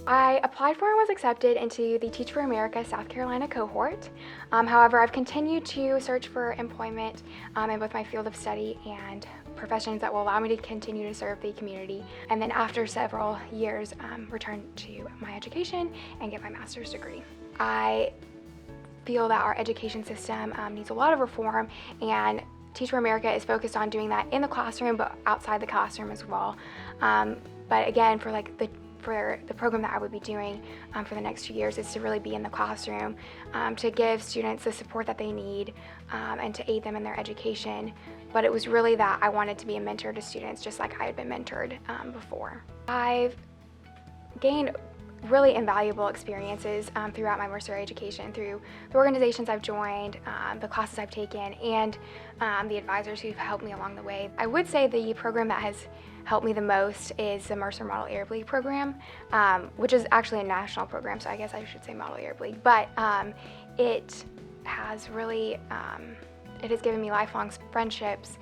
I applied for and was accepted into the Teach for America South Carolina cohort. However, I've continued to search for employment in both my field of study and professions that will allow me to continue to serve the community. And then after several years, return to my education and get my master's degree. I feel that our education system needs a lot of reform, and Teach for America is focused on doing that in the classroom, but outside the classroom as well. But again, for the program that I would be doing for the next 2 years is to really be in the classroom, to give students the support that they need and to aid them in their education. But it was really that I wanted to be a mentor to students just like I had been mentored before. I've gained really invaluable experiences throughout my Mercer education, through the organizations I've joined, the classes I've taken, and the advisors who've helped me along the way. I would say the program that has helped me the most is the Mercer Model Arab League program, which is actually a national program, so I guess I should say Model Arab League. But it has really, it has given me lifelong friendships,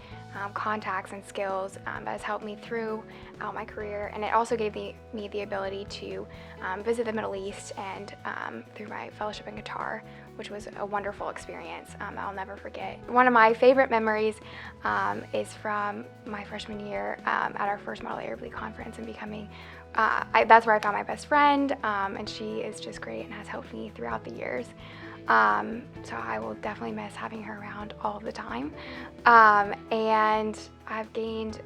contacts and skills that has helped me throughout my career, and it also gave me the ability to visit the Middle East and through my fellowship in Qatar, which was a wonderful experience that I'll never forget. One of my favorite memories is from my freshman year at our first Model Arab League conference and becoming, that's where I found my best friend, and she is just great and has helped me throughout the years. So I will definitely miss having her around all the time. And I've gained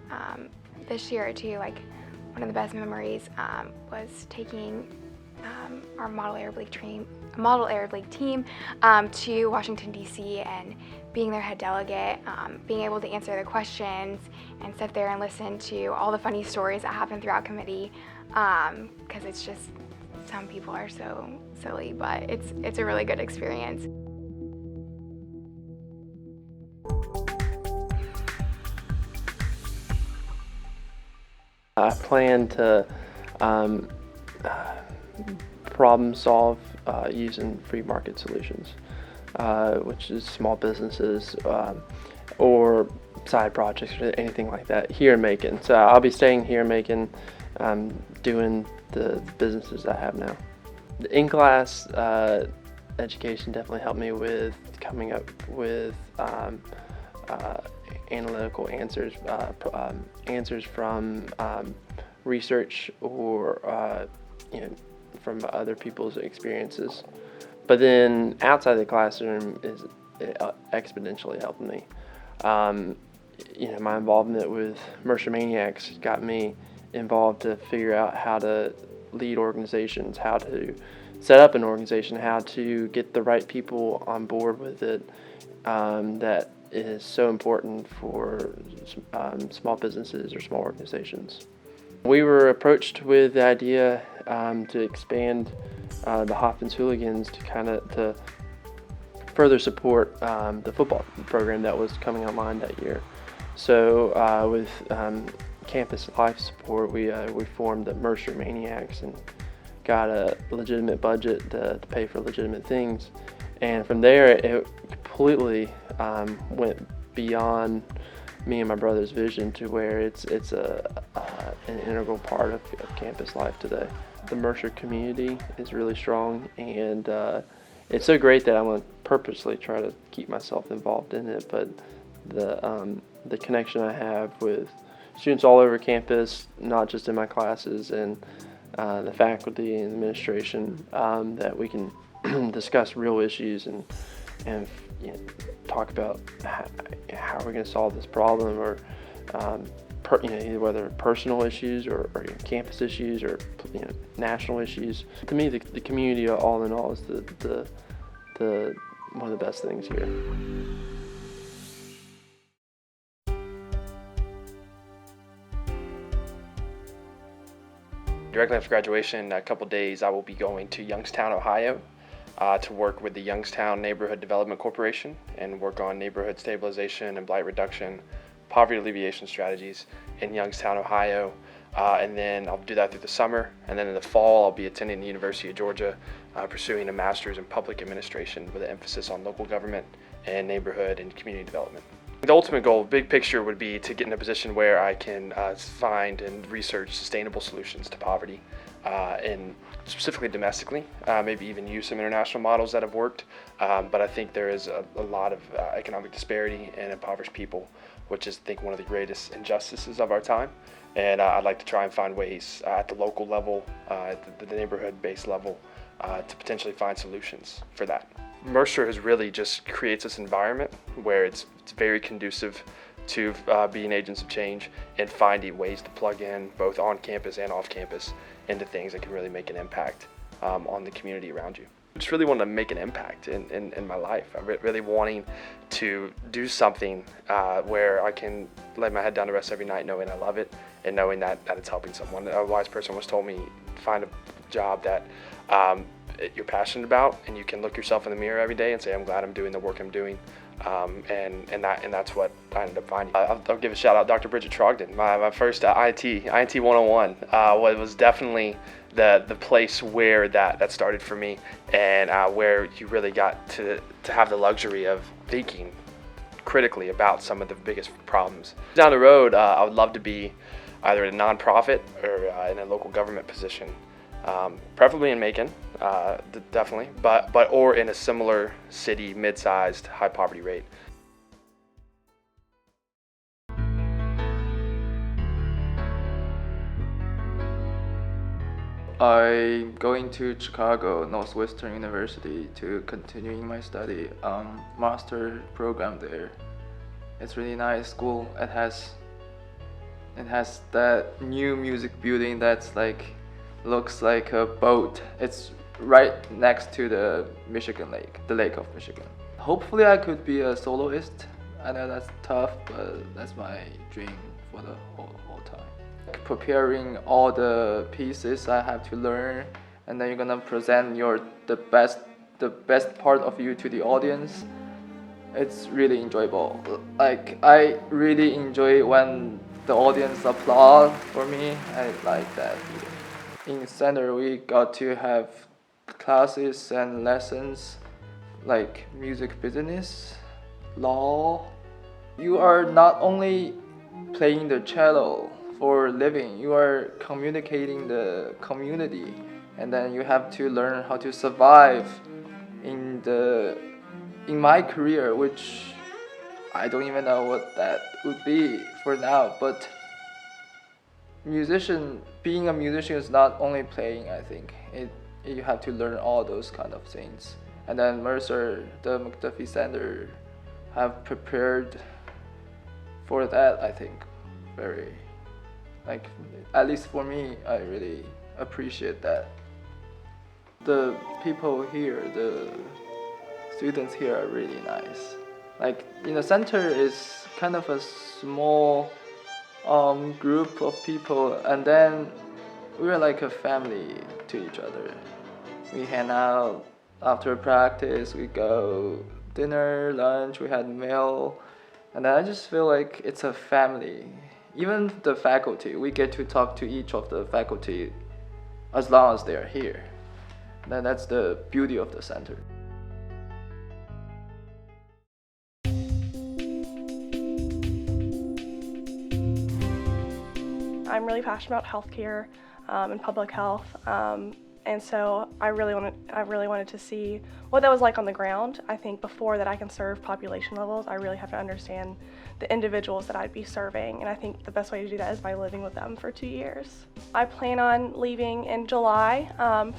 this year too, like one of the best memories was taking our Model Arab League team to Washington, D.C. and being their head delegate, being able to answer the questions and sit there and listen to all the funny stories that happen throughout committee, because it's just, some people are so silly, but it's a really good experience. I plan to problem solve using free market solutions, which is small businesses or side projects or anything like that here in Macon. So I'll be staying here in Macon, doing the businesses I have now. The in-class education definitely helped me with coming up with analytical answers, answers from research or from other people's experiences. But then outside the classroom is exponentially helping me. My involvement with Mercer Maniacs got me involved to figure out how to lead organizations, how to set up an organization, how to get the right people on board with it. That is so important for small businesses or small organizations. We were approached with the idea to expand the Hoffman's Hooligans to further support the football program that was coming online that year. So with campus life support, we formed the Mercer Maniacs and got a legitimate budget to pay for legitimate things. And from there, it completely went beyond me and my brother's vision to where it's an integral part of campus life today. The Mercer community is really strong, and it's so great that I want to purposely try to keep myself involved in it. But the connection I have with students all over campus, not just in my classes, and the faculty and administration, that we can discuss real issues and talk about how we're going to solve this problem, or either whether personal issues or campus issues or national issues. To me, the community all in all is the one of the best things here. Directly after graduation, in a couple days, I will be going to Youngstown, Ohio, to work with the Youngstown Neighborhood Development Corporation and work on neighborhood stabilization and blight reduction, poverty alleviation strategies in Youngstown, Ohio. And then I'll do that through the summer. And then in the fall, I'll be attending the University of Georgia, pursuing a master's in public administration with an emphasis on local government and neighborhood and community development. The ultimate goal, big picture, would be to get in a position where I can find and research sustainable solutions to poverty and specifically domestically, maybe even use some international models that have worked. But I think there is a lot of economic disparity and impoverished people, which is, I think, one of the greatest injustices of our time. And I'd like to try and find ways at the local level, at the neighborhood-based level, to potentially find solutions for that. Mercer has really just creates this environment where it's very conducive to being agents of change and finding ways to plug in both on campus and off campus into things that can really make an impact on the community around you. I just really wanted to make an impact in my life. I'm really wanting to do something where I can lay my head down to rest every night knowing I love it and knowing that it's helping someone. A wise person once told me, find a job that you're passionate about and you can look yourself in the mirror every day and say, I'm glad I'm doing the work I'm doing. And that's what I ended up finding. I'll give a shout out Dr. Bridget Trogdon. My first INT 101 was definitely the place where that started for me, and where you really got to have the luxury of thinking critically about some of the biggest problems. Down the road, I would love to be either in a nonprofit or in a local government position. Preferably in Macon, definitely, but or in a similar city, mid-sized, high poverty rate. I'm going to Chicago Northwestern University to continuing my study master program there. It's really nice school. It has that new music building that's looks like a boat. It's right next to the Michigan Lake, the Lake of Michigan. Hopefully I could be a soloist. I know that's tough, but that's my dream for the whole time. Preparing all the pieces I have to learn, and then you're gonna present the best part of you to the audience. It's really enjoyable. I really enjoy when the audience applaud for me. I like that. In center, we got to have classes and lessons like music business, law. You are not only playing the cello for a living, you are communicating the community, and then you have to learn how to survive in my career, which I don't even know what that would be for now, but being a musician is not only playing. I think you have to learn all those kind of things. And then Mercer, the McDuffie Center, have prepared for that. I think very, at least for me, I really appreciate that. The people here, the students here are really nice. In the center is kind of a small group of people, and then we're like a family to each other. We hang out after practice, we go dinner, lunch, we had meal, and I just feel like it's a family. Even the faculty, we get to talk to each of the faculty as long as they're here. And that's the beauty of the center. I'm really passionate about healthcare and public health, and so I really wanted to see what that was like on the ground. I think before that I can serve population levels, I really have to understand the individuals that I'd be serving, and I think the best way to do that is by living with them for 2 years. I plan on leaving in July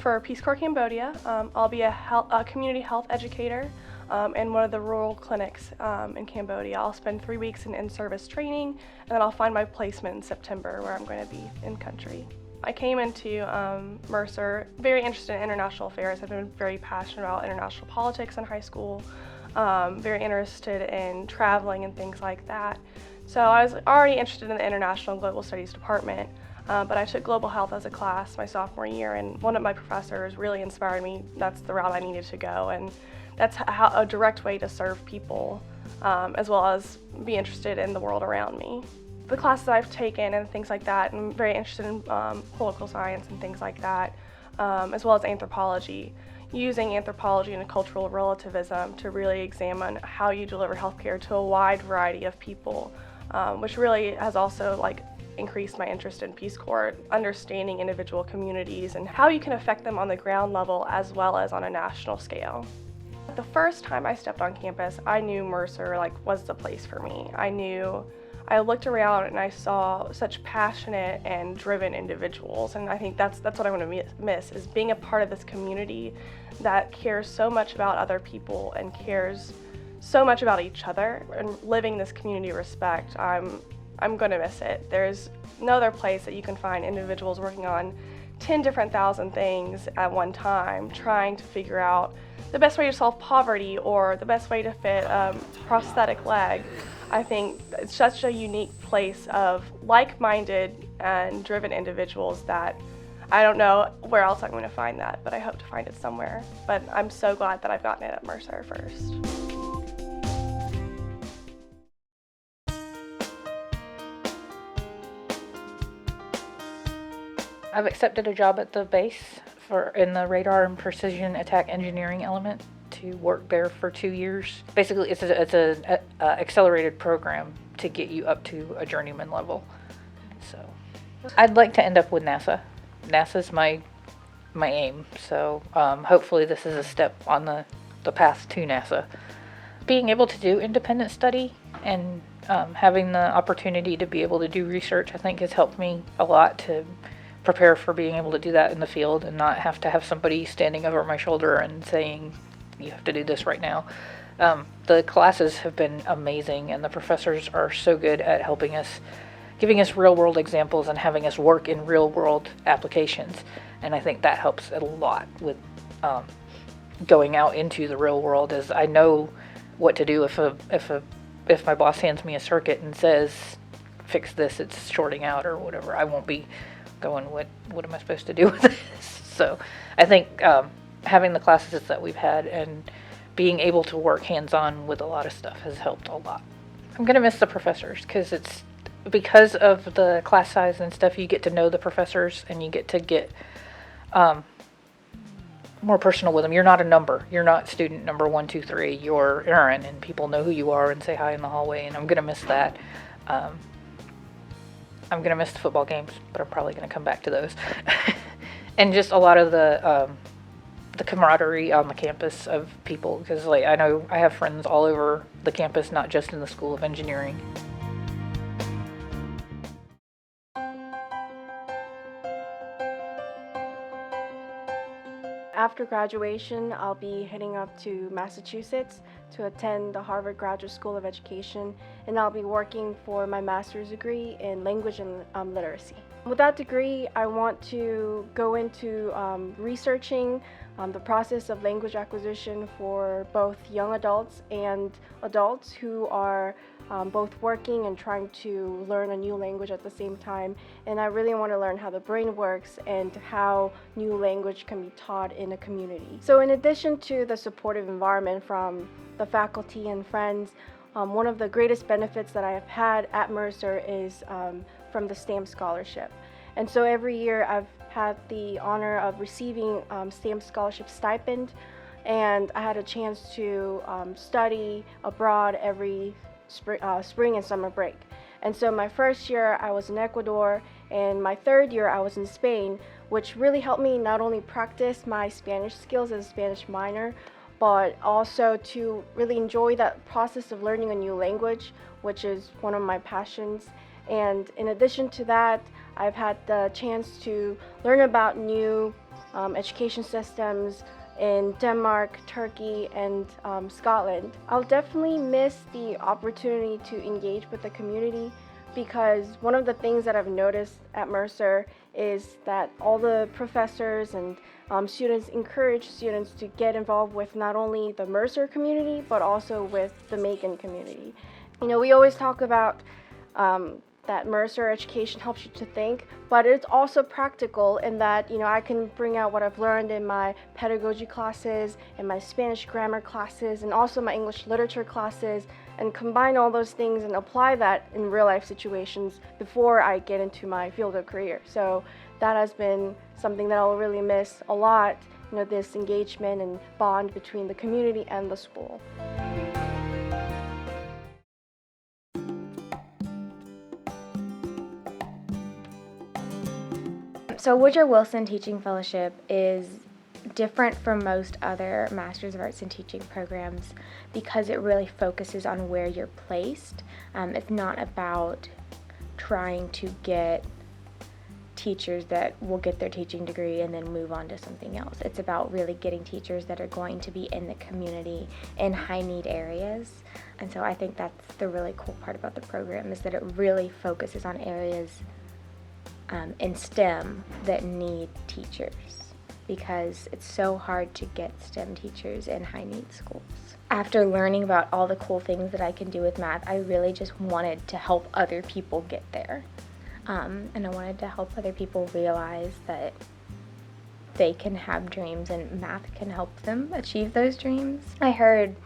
for Peace Corps Cambodia. I'll be a community health educator in one of the rural clinics in Cambodia. I'll spend 3 weeks in in-service training, and then I'll find my placement in September where I'm going to be in country. I came into Mercer very interested in international affairs. I've been very passionate about international politics in high school, very interested in traveling and things like that. So I was already interested in the International and Global Studies department, but I took global health as a class my sophomore year, and one of my professors really inspired me. That's the route I needed to go, and that's a direct way to serve people, as well as be interested in the world around me. The classes I've taken and things like that, I'm very interested in political science and things like that, as well as anthropology. Using anthropology and cultural relativism to really examine how you deliver healthcare to a wide variety of people, which really has also increased my interest in Peace Corps, understanding individual communities and how you can affect them on the ground level as well as on a national scale. The first time I stepped on campus, I knew Mercer was the place for me. I looked around and I saw such passionate and driven individuals, and I think that's what I want to miss, is being a part of this community that cares so much about other people and cares so much about each other, and living this community respect. I'm going to miss it. There's no other place that you can find individuals working on 10 different thousand things at one time, trying to figure out the best way to solve poverty or the best way to fit a prosthetic leg. I think it's such a unique place of like-minded and driven individuals that I don't know where else I'm going to find that, but I hope to find it somewhere. But I'm so glad that I've gotten it at Mercer first. I've accepted a job at the base in the radar and precision attack engineering element to work there for 2 years. Basically, it's a accelerated program to get you up to a journeyman level. So, I'd like to end up with NASA. NASA's my aim. So, hopefully, this is a step on the path to NASA. Being able to do independent study and having the opportunity to be able to do research, I think, has helped me a lot to prepare for being able to do that in the field and not have to have somebody standing over my shoulder and saying, you have to do this right now. The classes have been amazing, and the professors are so good at helping us, giving us real world examples and having us work in real world applications. And I think that helps a lot with going out into the real world, as I know what to do if my boss hands me a circuit and says, fix this, it's shorting out or whatever. I won't be going, what am I supposed to do with this? So I think having the classes that we've had and being able to work hands-on with a lot of stuff has helped a lot. I'm going to miss the professors because of the class size and stuff. You get to know the professors and you get to get more personal with them. You're not a number. You're not student number 1, 2, 3. You're Aaron, and people know who you are and say hi in the hallway, and I'm going to miss that. I'm going to miss the football games, but I'm probably going to come back to those. And just a lot of the camaraderie on the campus of people, because I know I have friends all over the campus, not just in the School of Engineering. After graduation, I'll be heading up to Massachusetts to attend the Harvard Graduate School of Education, and I'll be working for my master's degree in language and literacy. With that degree, I want to go into researching the process of language acquisition for both young adults and adults who are both working and trying to learn a new language at the same time. And I really want to learn how the brain works and how new language can be taught in a community. So in addition to the supportive environment from the faculty and friends, one of the greatest benefits that I have had at Mercer is from the STEM scholarship. And so every year I've had the honor of receiving STEM scholarship stipend, and I had a chance to study abroad every spring and summer break. And so my first year I was in Ecuador, and my third year I was in Spain, which really helped me not only practice my Spanish skills as a Spanish minor, but also to really enjoy that process of learning a new language, which is one of my passions. And in addition to that, I've had the chance to learn about new education systems in Denmark, Turkey, and Scotland. I'll definitely miss the opportunity to engage with the community, because one of the things that I've noticed at Mercer is that all the professors and students encourage students to get involved with not only the Mercer community, but also with the Macon community. You know, we always talk about that Mercer education helps you to think, but it's also practical in that, you know, I can bring out what I've learned in my pedagogy classes, in my Spanish grammar classes, and also my English literature classes, and combine all those things and apply that in real life situations before I get into my field of career. So that has been something that I'll really miss a lot, you know, this engagement and bond between the community and the school. So Woodrow Wilson Teaching Fellowship is different from most other Masters of Arts in Teaching programs because it really focuses on where you're placed. It's not about trying to get teachers that will get their teaching degree and then move on to something else. It's about really getting teachers that are going to be in the community in high need areas. And so I think that's the really cool part about the program, is that it really focuses on areas in STEM that need teachers, because it's so hard to get STEM teachers in high need schools. After learning about all the cool things that I can do with math, I really just wanted to help other people get there. And I wanted to help other people realize that they can have dreams and math can help them achieve those dreams. I heard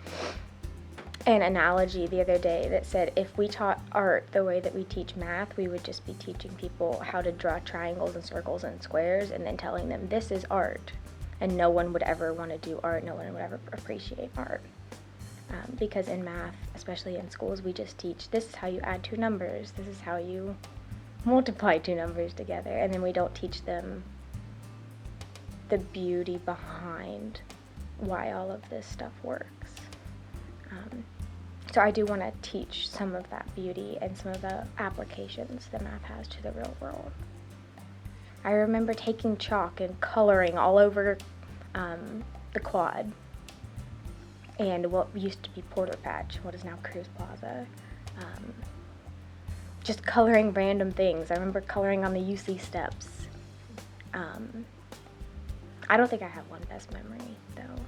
an analogy the other day that said if we taught art the way that we teach math, we would just be teaching people how to draw triangles and circles and squares and then telling them this is art. And no one would ever want to do art, no one would ever appreciate art. Because in math, especially in schools, we just teach this is how you add two numbers, this is how you multiply two numbers together, and then we don't teach them the beauty behind why all of this stuff works. So I do want to teach some of that beauty and some of the applications that math has to the real world. I remember taking chalk and coloring all over the quad and what used to be Porter Patch, what is now Cruz Plaza. Just coloring random things. I remember coloring on the UC steps. I don't think I have one best memory, though.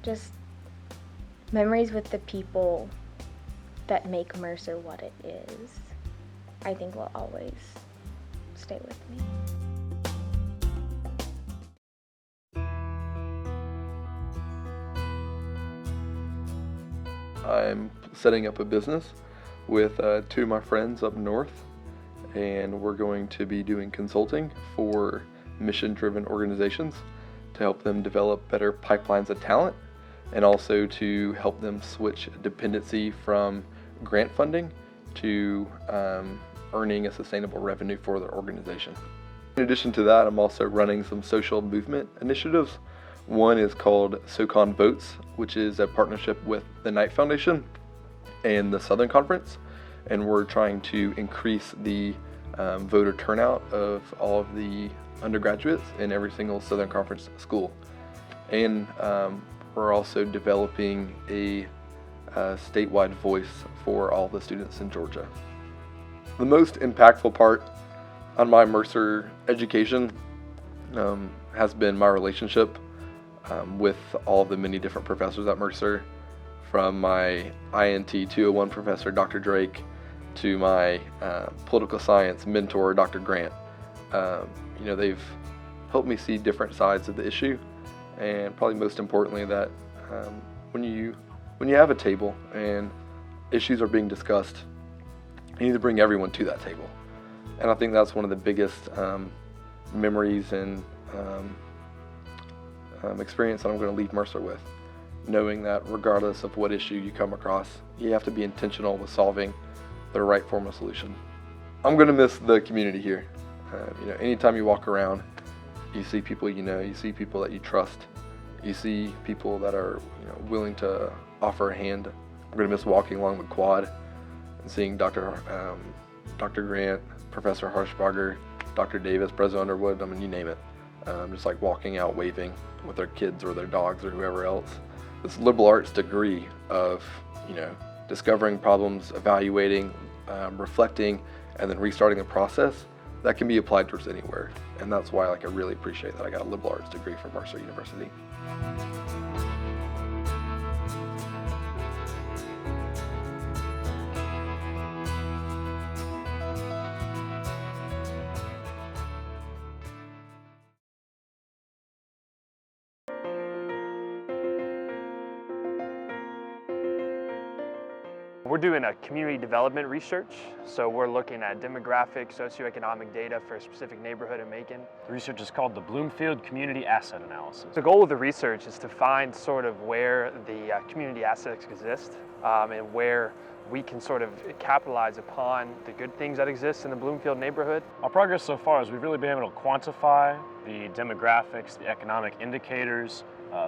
Just memories with the people that make Mercer what it is, I think will always stay with me. I'm setting up a business with two of my friends up north, and we're going to be doing consulting for mission-driven organizations to help them develop better pipelines of talent, and also to help them switch dependency from grant funding to earning a sustainable revenue for their organization. In addition to that, I'm also running some social movement initiatives. One is called SoCon Votes, which is a partnership with the Knight Foundation and the Southern Conference, and we're trying to increase the voter turnout of all of the undergraduates in every single Southern Conference school. And we're also developing a statewide voice for all the students in Georgia. The most impactful part on my Mercer education has been my relationship with all the many different professors at Mercer, from my INT 201 professor, Dr. Drake, to my political science mentor, Dr. Grant. They've helped me see different sides of the issue, and probably most importantly that when you have a table and issues are being discussed, you need to bring everyone to that table. And I think that's one of the biggest memories and experience that I'm going to leave Mercer with, knowing that regardless of what issue you come across, you have to be intentional with solving the right form of solution. I'm going to miss the community here. Anytime you walk around, you see people you see people that you trust, you see people that are willing to offer a hand. I'm going to miss walking along the quad and seeing Dr. Grant, Professor Harshbarger, Dr. Davis, President Underwood, you name it. Just like walking out waving with their kids or their dogs or whoever else. This liberal arts degree of, discovering problems, evaluating, reflecting, and then restarting the process, that can be applied towards anywhere. And that's why I really appreciate that I got a liberal arts degree from Mercer University. We're doing a community development research, so we're looking at demographic, socioeconomic data for a specific neighborhood in Macon. The research is called the Bloomfield Community Asset Analysis. The goal of the research is to find sort of where the community assets exist and where we can sort of capitalize upon the good things that exist in the Bloomfield neighborhood. Our progress so far is we've really been able to quantify the demographics, the economic indicators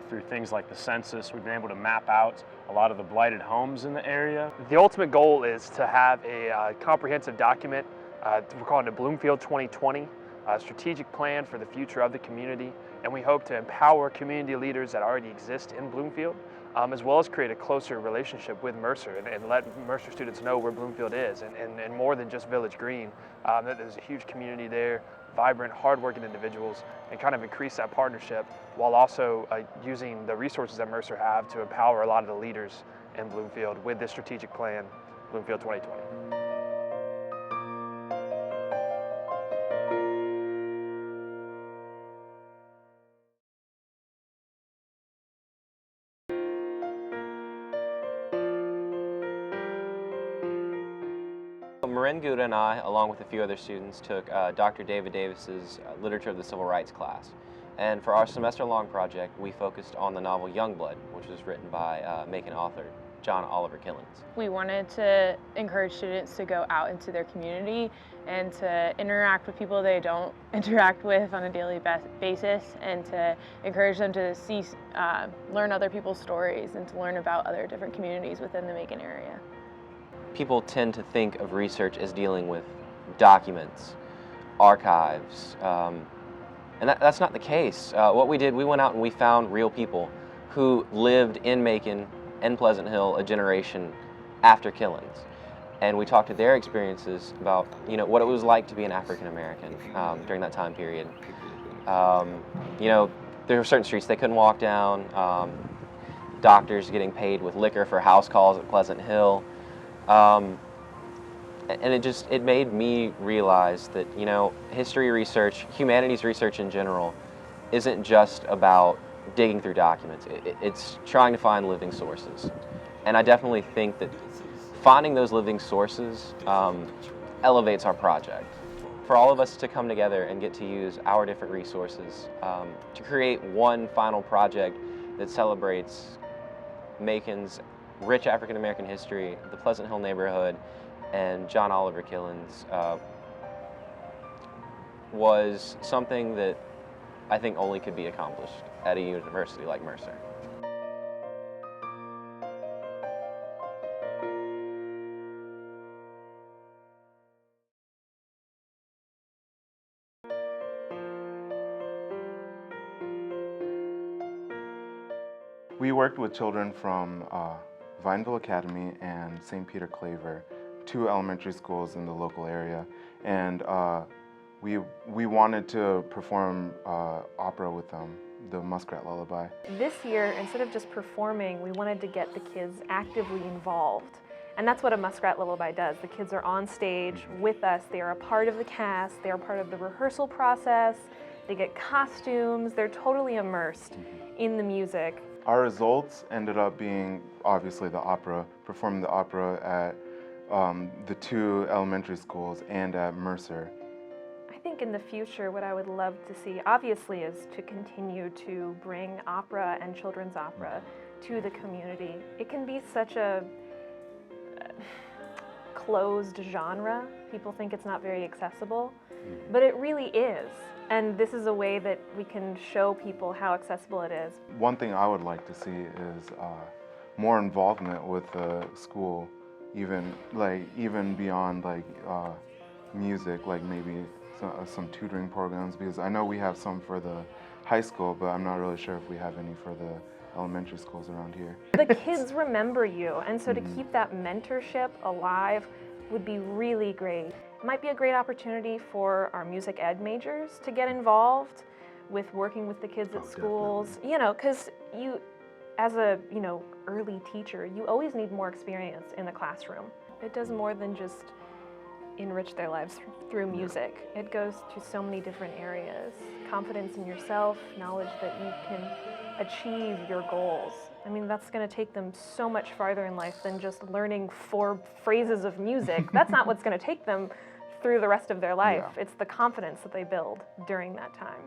through things like the census. We've been able to map out a lot of the blighted homes in the area. The ultimate goal is to have a comprehensive document, we're calling it Bloomfield 2020, a strategic plan for the future of the community, and we hope to empower community leaders that already exist in Bloomfield, as well as create a closer relationship with Mercer and let Mercer students know where Bloomfield is, and more than just Village Green, that there's a huge community there, vibrant, hardworking individuals, and kind of increase that partnership while also using the resources that Mercer have to empower a lot of the leaders in Bloomfield with this strategic plan, Bloomfield 2020. Marin Gouda and I, along with a few other students, took Dr. David Davis's Literature of the Civil Rights class. And for our semester-long project, we focused on the novel Youngblood, which was written by Macon author John Oliver Killens. We wanted to encourage students to go out into their community and to interact with people they don't interact with on a daily basis, and to encourage them to learn other people's stories and to learn about other different communities within the Macon area. People tend to think of research as dealing with documents, archives, and that's not the case. What we did, we went out and we found real people who lived in Macon and Pleasant Hill a generation after Killens. And we talked to their experiences about, what it was like to be an African American during that time period. There were certain streets they couldn't walk down, doctors getting paid with liquor for house calls at Pleasant Hill. And it made me realize that, history research, humanities research in general, isn't just about digging through documents. It's trying to find living sources. And I definitely think that finding those living sources elevates our project. For all of us to come together and get to use our different resources to create one final project that celebrates Macon's rich African American history, the Pleasant Hill neighborhood, and John Oliver Killens was something that I think only could be accomplished at a university like Mercer. We worked with children from Vineville Academy and St. Peter Claver, two elementary schools in the local area, and we wanted to perform opera with them, the Muskrat Lullaby. This year, instead of just performing, we wanted to get the kids actively involved. And that's what a Muskrat Lullaby does. The kids are on stage with us. They are a part of the cast. They are part of the rehearsal process. They get costumes. They're totally immersed in the music. Our results ended up being, obviously, the opera, performing the opera at the two elementary schools and at Mercer. I think in the future, what I would love to see, obviously, is to continue to bring opera and children's opera to the community. It can be such a closed genre. People think it's not very accessible, but it really is. And this is a way that we can show people how accessible it is. One thing I would like to see is more involvement with the school, even beyond music, like maybe some tutoring programs, because I know we have some for the high school, but I'm not really sure if we have any for the elementary schools around here. The kids remember you, and so to keep that mentorship alive would be really great. It might be a great opportunity for our music ed majors to get involved with working with the kids at schools. Definitely. Because you, as a early teacher, you always need more experience in the classroom. It does more than just enrich their lives through music. It goes to so many different areas. Confidence in yourself, knowledge that you can achieve your goals. I mean, that's going to take them so much farther in life than just learning 4 phrases of music. That's not what's going to take them through the rest of their life. Yeah. It's the confidence that they build during that time.